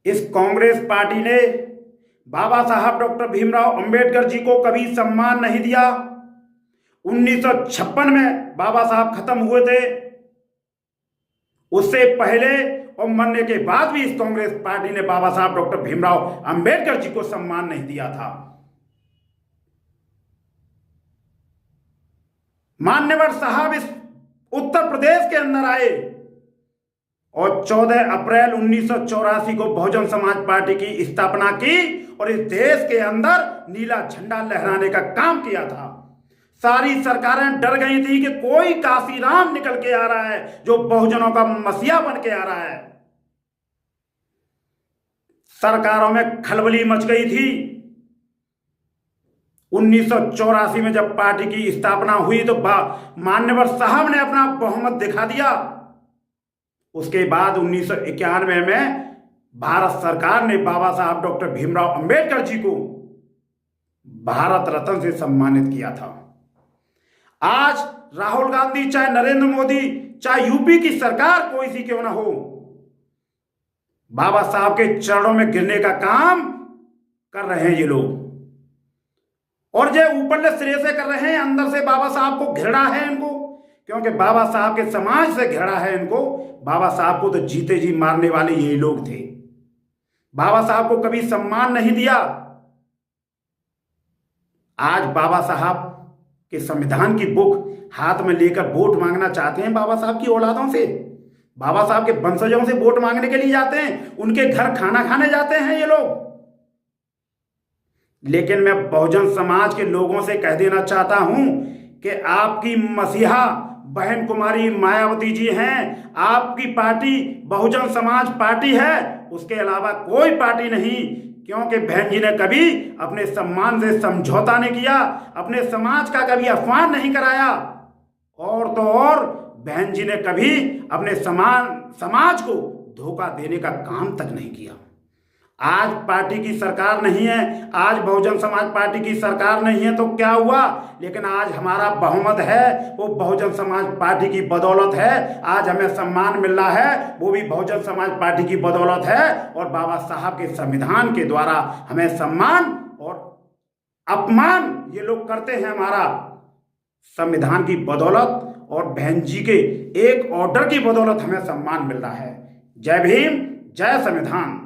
इस कांग्रेस पार्टी ने बाबा साहब डॉक्टर भीमराव अंबेडकर जी को कभी सम्मान नहीं दिया। 1956 में बाबा साहब खत्म हुए थे। उससे पहले और मरने के बाद भी इस कांग्रेस पार्टी ने बाबा साहब डॉक्टर भीमराव अंबेडकर जी को सम्मान नहीं दिया था। मान्यवर साहब इस उत्तर प्रदेश के अंदर आए और 14 अप्रैल 1984 को बहुजन समाज पार्टी की स्थापना की और इस देश के अंदर नीला झंडा लहराने का काम किया था। सारी सरकारें डर गई थी कि कोई काशीराम निकल के आ रहा है जो बहुजनों का मसीहा बन के आ रहा है। सरकारों में खलबली मच गई थी। 1984 में जब पार्टी की स्थापना हुई तो मान्यवर साहब ने अपना बहुमत दिखा दिया। उसके बाद 1991 में भारत सरकार ने बाबा साहब डॉक्टर भीमराव अंबेडकर जी को भारत रत्न से सम्मानित किया था। आज राहुल गांधी, चाहे नरेंद्र मोदी, चाहे यूपी की सरकार कोई सी क्यों ना हो, बाबा साहब के चरणों में गिरने का काम कर रहे हैं ये लोग। और जो ऊपर सिरे से कर रहे हैं, अंदर से बाबा साहब को घृणा है इनको, क्योंकि बाबा साहब के समाज से घृणा है इनको। बाबा साहब को तो जीते जी मारने वाले यही लोग थे। बाबा साहब को कभी सम्मान नहीं दिया। आज बाबा साहब के संविधान की बुक हाथ में लेकर वोट मांगना चाहते हैं बाबा साहब की औलादों से, बाबा साहब के वंशजों से वोट मांगने के लिए जाते हैं, उनके घर खाना खाने जाते हैं ये लोग। लेकिन मैं बहुजन समाज के लोगों से कह देना चाहता हूं कि आपकी मसीहा बहन कुमारी मायावती जी हैं। आपकी पार्टी बहुजन समाज पार्टी है, उसके अलावा कोई पार्टी नहीं। क्योंकि बहन जी ने कभी अपने सम्मान से समझौता नहीं किया, अपने समाज का कभी अपमान नहीं कराया। और तो और बहन जी ने कभी अपने समाज को धोखा देने का काम तक नहीं किया। आज पार्टी की सरकार नहीं है, आज बहुजन समाज पार्टी की सरकार नहीं है तो क्या हुआ, लेकिन आज हमारा बहुमत है, वो बहुजन समाज पार्टी की बदौलत है। आज हमें सम्मान मिल रहा है, वो भी बहुजन समाज पार्टी की बदौलत है। और बाबा साहब के संविधान के द्वारा हमें सम्मान और अपमान ये लोग करते हैं हमारा संविधान की बदौलत और बहन जी के एक ऑर्डर की बदौलत हमें सम्मान मिल रहा है। जय भीम, जय संविधान।